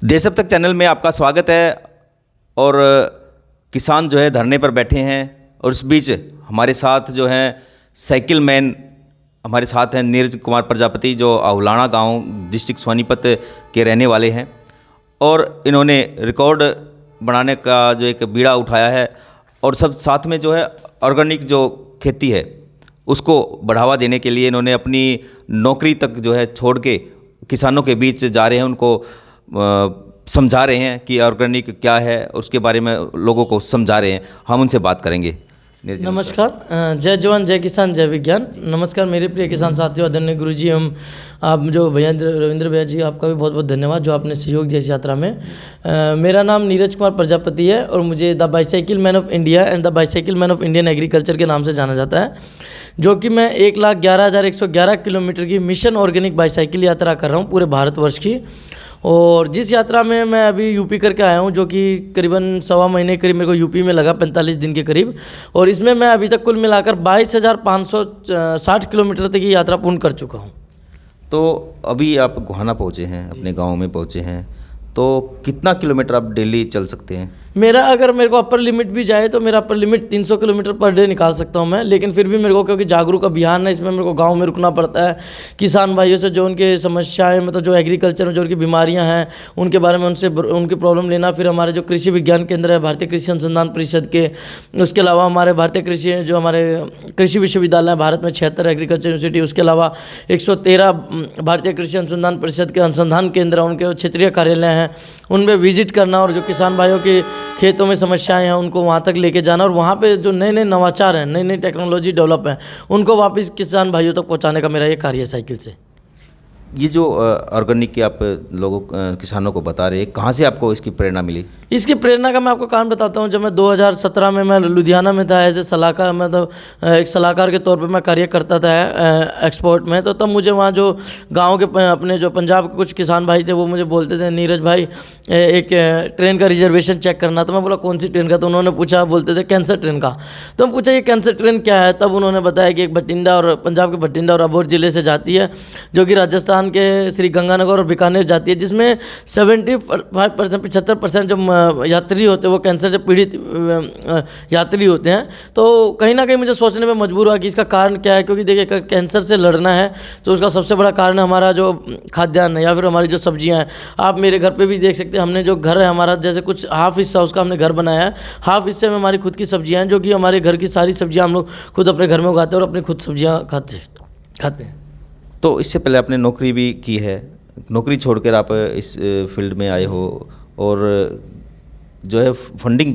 देश अब तक चैनल में आपका स्वागत है। और किसान जो है धरने पर बैठे हैं और इस बीच हमारे साथ जो हैं साइकिल मैन हमारे साथ हैं नीरज कुमार प्रजापति, जो अहुलाना गांव डिस्ट्रिक्ट सोनीपत के रहने वाले हैं। और इन्होंने रिकॉर्ड बनाने का जो एक बीड़ा उठाया है और सब साथ में जो है ऑर्गेनिक जो खेती है उसको बढ़ावा देने के लिए इन्होंने अपनी नौकरी तक जो है छोड़ के किसानों के बीच जा रहे हैं, उनको समझा रहे हैं कि ऑर्गेनिक क्या है, उसके बारे में लोगों को समझा रहे हैं। हम उनसे बात करेंगे। नमस्कार, जय जवान जय किसान जय विज्ञान। नमस्कार मेरे प्रिय किसान साथियों, आदरणीय गुरुजी, हम आप जो भैया रविंद्र भैया जी, आपका भी बहुत बहुत धन्यवाद जो आपने सहयोग दिया इस यात्रा में। मेरा नाम नीरज कुमार प्रजापति है और मुझे the bicycle man of India and the bicycle man of Indian agriculture के नाम से जाना जाता है, जो कि मैं 1,11,111 किलोमीटर की मिशन ऑर्गेनिक बाईसाइकिल यात्रा कर रहा हूँ पूरे भारतवर्ष की। और जिस यात्रा में मैं अभी यूपी करके आया हूँ, जो कि करीबन 1.25 महीने करीब मेरे को यूपी में लगा, 45 दिन के करीब। और इसमें मैं अभी तक कुल मिलाकर 22,560 किलोमीटर तक की यात्रा पूर्ण कर चुका हूँ। तो अभी आप गोहाना पहुँचे हैं, अपने गांव में पहुँचे हैं, तो कितना किलोमीटर आप डेली चल सकते हैं? मेरा अगर मेरे को अपर लिमिट भी जाए तो मेरा upper limit 300 kilometre per day निकाल सकता हूं मैं। लेकिन फिर भी मेरे को, क्योंकि जागरूक अभियान है, इसमें मेरे को गांव में रुकना पड़ता है। किसान भाइयों से जो उनके समस्याएं, मतलब जो एग्रीकल्चर में जो उनकी बीमारियां हैं उनके बारे में उनसे उनकी प्रॉब्लम लेना। फिर हमारे जो कृषि विज्ञान केंद्र है भारतीय कृषि अनुसंधान परिषद के, उसके अलावा हमारे भारतीय कृषि जो हमारे कृषि विश्वविद्यालय हैं भारत में 76 एग्रीकल्चर यूनिवर्सिटी, उसके अलावा 113 भारतीय कृषि अनुसंधान परिषद के अनुसंधान केंद्र, उनके क्षेत्रीय कार्यालय हैं, उनमें विजिट करना और जो किसान भाइयों के खेतों में समस्याएं हैं उनको वहाँ तक लेके जाना और वहाँ पे जो नए नए नवाचार हैं, नई नई टेक्नोलॉजी डेवलप है, उनको वापस किसान भाइयों तक पहुँचाने का मेरा ये कार्य है साइकिल से। ये जो ऑर्गेनिक की आप लोगों किसानों को बता रहे हैं, कहाँ से आपको इसकी प्रेरणा मिली? इसकी प्रेरणा का मैं आपको कारण बताता हूँ। जब मैं 2017 में मैं लुधियाना में था एज ए सलाहकार, मतलब एक सलाहकार के तौर पे मैं कार्य करता था एक्सपोर्ट में। तो तब मुझे वहाँ जो गांव के अपने जो पंजाब के कुछ किसान भाई थे वो मुझे बोलते थे, नीरज भाई एक ट्रेन का रिजर्वेशन चेक करना। तो मैं बोला कौन सी ट्रेन का? तो उन्होंने पूछा, बोलते थे कैंसर ट्रेन का। तो हम पूछा ये कैंसर ट्रेन क्या है? तब उन्होंने बताया कि एक बठिंडा और पंजाब के बठिंडा और अबोहर ज़िले से जाती है, जो कि राजस्थान के श्री गंगानगर और बीकानेर जाती है, जिसमें 75% 75% जो यात्री होते हैं वो कैंसर से पीड़ित यात्री होते हैं। तो कहीं ना कहीं मुझे सोचने में मजबूर हुआ कि इसका कारण क्या है। क्योंकि देखिए, कैंसर से लड़ना है तो उसका सबसे बड़ा कारण है हमारा जो खाद्यान्न है या फिर हमारी जो सब्जियां हैं। आप मेरे घर पे भी देख सकते हैं, हमने जो घर है हमारा, जैसे कुछ हाफ हिस्सा उसका हमने घर बनाया है, हाफ हिस्से में हमारी खुद की सब्जियां हैं, जो कि हमारे घर की सारी सब्जियां हम लोग खुद अपने घर में उगाते हैं और अपनी खुद सब्जियां खाते हैं। तो इससे पहले आपने नौकरी भी की है, नौकरी छोड़कर आप इस फील्ड में आए हो, और जो है फंडिंग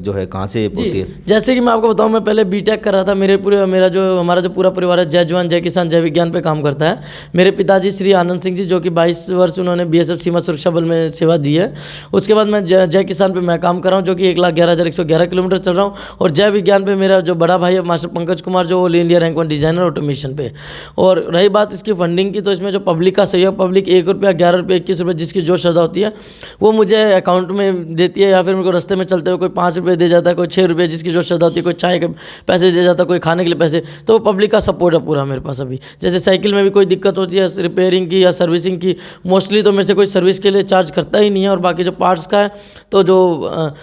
जो है कहाँ से होती है? जैसे कि मैं आपको बताऊं, मैं पहले बीटेक कर रहा था। हमारा जो पूरा परिवार है जय जवान जय किसान जय विज्ञान पे काम करता है। मेरे पिताजी श्री आनंद सिंह जी, जो कि 22 वर्ष उन्होंने बीएसएफ सीमा सुरक्षा बल में सेवा दी है। उसके बाद मैं जय किसान पे मैं काम कर रहा हूँ, जो कि 1,11,111 किलोमीटर चल रहा हूँ। और जय विज्ञान पे मेरा जो बड़ा भाई है मास्टर पंकज कुमार, जो all India rank 1 designer automation पे। और रही बात इसकी फंडिंग की, तो इसमें जो पब्लिक का सहयोग, पब्लिक 1 रुपया 11 रुपये 21 रुपये जिसकी जो श्रद्धा होती है वो मुझे अकाउंट में देती है, या फिर मेरे को रास्ते में चलते हुए कोई 5 रुपये दे जाता है, कोई 6 रुपये जिसकी जो श्रद्धा होती है, कोई चाय के पैसे दे जाता है, कोई खाने के लिए पैसे। तो पब्लिक का सपोर्ट है पूरा मेरे पास अभी। जैसे साइकिल में भी कोई दिक्कत होती है रिपेयरिंग की या सर्विसिंग की, मोस्टली तो मेरे से कोई सर्विस के लिए चार्ज करता ही नहीं है। और बाकी जो पार्ट्स का है तो जो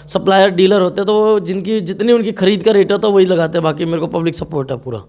सप्लायर डीलर होते हैं तो वो जिनकी जितनी उनकी खरीद का रेट होता है वही लगाते हैं। बाकी मेरे को पब्लिक सपोर्ट है पूरा।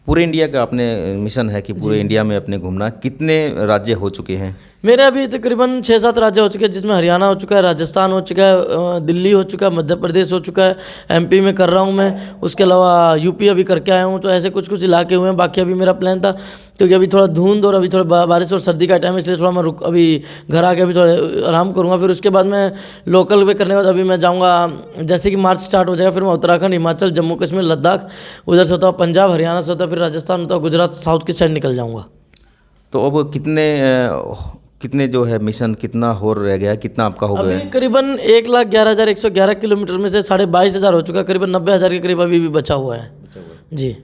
पूरे इंडिया का आपने मिशन है कि पूरे इंडिया में अपने घूमना, कितने राज्य हो चुके हैं? मेरे अभी तकरीबन 6-7 राज्य हो चुके हैं, जिसमें हरियाणा हो चुका है, राजस्थान हो चुका है, दिल्ली हो चुका है, मध्य प्रदेश हो चुका है, एमपी में कर रहा हूँ मैं, उसके अलावा यूपी अभी करके आया हूँ। तो ऐसे कुछ कुछ इलाके हुए हैं। बाकी अभी मेरा प्लान था, क्योंकि अभी थोड़ा धुंध और अभी थोड़ा बारिश और सर्दी का टाइम है, इसलिए थोड़ा मैं अभी घर आके अभी थोड़ा आराम करूँगा। फिर उसके बाद मैं लोकल पे करने के बाद अभी मैं जाऊँगा, जैसे कि मार्च स्टार्ट हो जाएगा, फिर मैं उत्तराखंड, हिमाचल, जम्मू कश्मीर, लद्दाख, उधर से होता है पंजाब, हरियाणा से होता है, फिर राजस्थान होता है, गुजरात, साउथ की साइड निकल जाऊँगा। तो अब कितने जो है मिशन कितना हो रह गया, कितना आपका हो गया? अभी करीबन 1,11,111 किलोमीटर में से 22,500 हो चुका है, करीबन 90,000 के करीब अभी भी बचा हुआ है जी।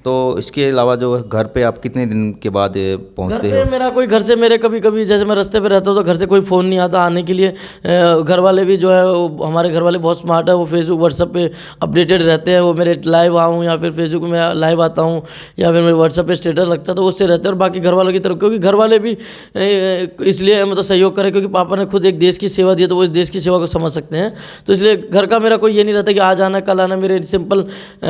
तो इसके अलावा जो घर पे आप कितने दिन के बाद पहुंचते घर हो? पे मेरा कोई घर से मेरे कभी कभी जैसे मैं रास्ते पे रहता हूँ तो घर से कोई फ़ोन नहीं आता आने के लिए। घर वाले भी जो है हमारे घर वाले बहुत स्मार्ट है, वो फेसबुक व्हाट्सएप पे अपडेटेड रहते हैं। वो मेरे लाइव आऊँ या फिर फेसबुक में लाइव आता हूँ या फिर मेरे व्हाट्सएप पे स्टेटस लगता है तो उससे रहते हैं। और बाकी घर वालों की तरफ, क्योंकि घर वाले भी इसलिए मतलब सहयोग करें क्योंकि पापा ने खुद एक देश की सेवा दी है तो वो इस देश की सेवा को समझ सकते हैं। तो इसलिए घर का मेरा कोई ये नहीं रहता कि आज आना कल आना। मेरे सिंपल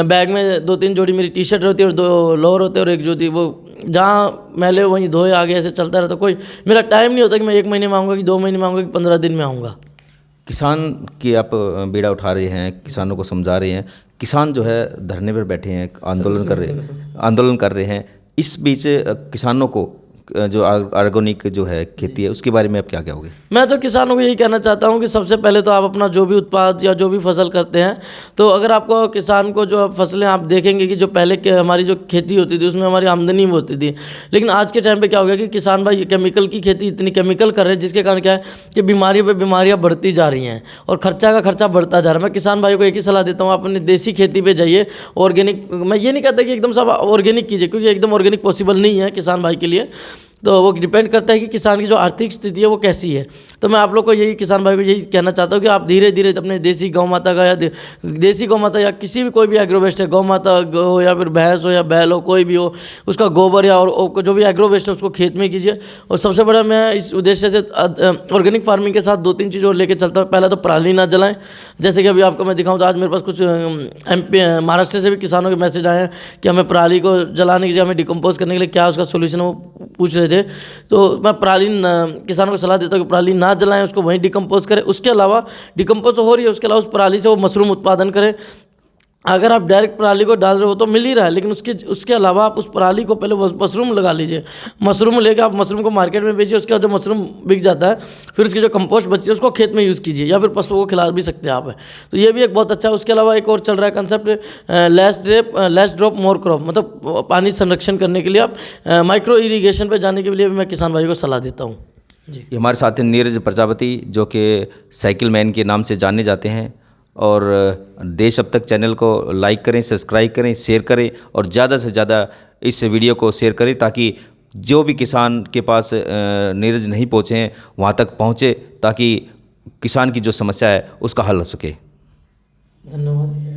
बैग में 2-3 जोड़ी मेरी टी शर्ट रहती है और 2 लोअर होते हैं और एक जूती, वो जहाँ मैले वहीं धोए आगे ऐसे चलता रहता। कोई मेरा टाइम नहीं होता कि मैं 1 महीने में आऊँगा कि 2 महीने में आऊँगा कि 15 दिन में आऊँगा। किसान की आप बीड़ा उठा रहे हैं, किसानों को समझा रहे हैं। किसान जो है धरने पर बैठे हैं, आंदोलन कर रहे हैं। इस बीच किसानों को जो ऑर्गेनिक जो है खेती है उसके बारे में आप क्या कहोगे? मैं तो किसानों को यही कहना चाहता हूँ कि सबसे पहले तो आप अपना जो भी उत्पाद या जो भी फसल करते हैं तो अगर आपको किसान को जो फसलें आप देखेंगे कि जो पहले के हमारी जो खेती होती थी उसमें हमारी आमदनी भी होती थी, लेकिन आज के टाइम पे क्या हो गया कि किसान भाई केमिकल की खेती इतनी केमिकल कर रहे हैं जिसके कारण क्या है कि बीमारियों पर बीमारियाँ बढ़ती जा रही हैं और खर्चा का खर्चा बढ़ता जा रहा है। मैं किसान भाई को एक ही सलाह देता हूँ, आप अपनी देसी खेती पर जाइए। ऑर्गेनिक, मैं ये नहीं कहता कि एकदम सब ऑर्गेनिक कीजिए क्योंकि एकदम ऑर्गेनिक पॉसिबल नहीं है किसान भाई के लिए। तो वो डिपेंड करता है कि किसान की जो आर्थिक स्थिति है वो कैसी है। तो मैं आप लोग को यही किसान भाई को यही कहना चाहता हूँ कि आप धीरे धीरे अपने देसी गौ माता का या देसी गौ माता या किसी भी कोई भी एग्रो वेस्ट है, गौ माता हो या फिर भैंस हो या बैल हो, कोई भी हो, उसका गोबर या और जो भी एग्रो वेस्ट है उसको खेत में कीजिए। और सबसे बड़ा मैं इस उद्देश्य से ऑर्गेनिक फार्मिंग के साथ 2-3 चीज़ और लेके चलता हूँ। पहला तो पराली ना जलाएं। जैसे कि अभी आपको मैं दिखाऊँ तो आज मेरे पास कुछ महाराष्ट्र से भी किसानों के मैसेज आए हैं कि हमें पराली को जलाने के लिए, हमें डिकम्पोज करने के लिए क्या उसका सोल्यूशन है वो पूछ रहे थे। तो मैं पराली किसानों को सलाह देता हूँ कि पराली ना जलाएं, उसको वहीं डिकम्पोज करें। उसके अलावा डिकम्पोज हो रही है, उसके अलावा उस पराली से वो मशरूम उत्पादन करें। अगर आप डायरेक्ट पराली को डाल रहे हो तो मिल ही रहा है, लेकिन उसके अलावा आप उस पराली को पहले मशरूम लगा लीजिए। मशरूम लेकर आप मशरूम को मार्केट में बेचिए। उसके बाद जब मशरूम बिक जाता है फिर उसकी जो कंपोस्ट बची है उसको खेत में यूज़ कीजिए या फिर पशुओं को खिला भी सकते हैं आप। तो ये भी एक बहुत अच्छा है। उसके अलावा एक और चल रहा है concept less drop more crop, मतलब पानी संरक्षण करने के लिए आप माइक्रो इरीगेशन पर जाने के लिए भी मैं किसान भाई को सलाह देता हूँ जी। ये हमारे साथ हैं नीरज प्रजापति जो कि साइकिल मैन के नाम से जाने जाते हैं। और देश अब तक चैनल को लाइक करें, सब्सक्राइब करें, शेयर करें और ज़्यादा से ज़्यादा इस वीडियो को शेयर करें ताकि जो भी किसान के पास नीरज नहीं पहुँचे हैं वहाँ तक पहुँचे ताकि किसान की जो समस्या है उसका हल हो सके। धन्यवाद।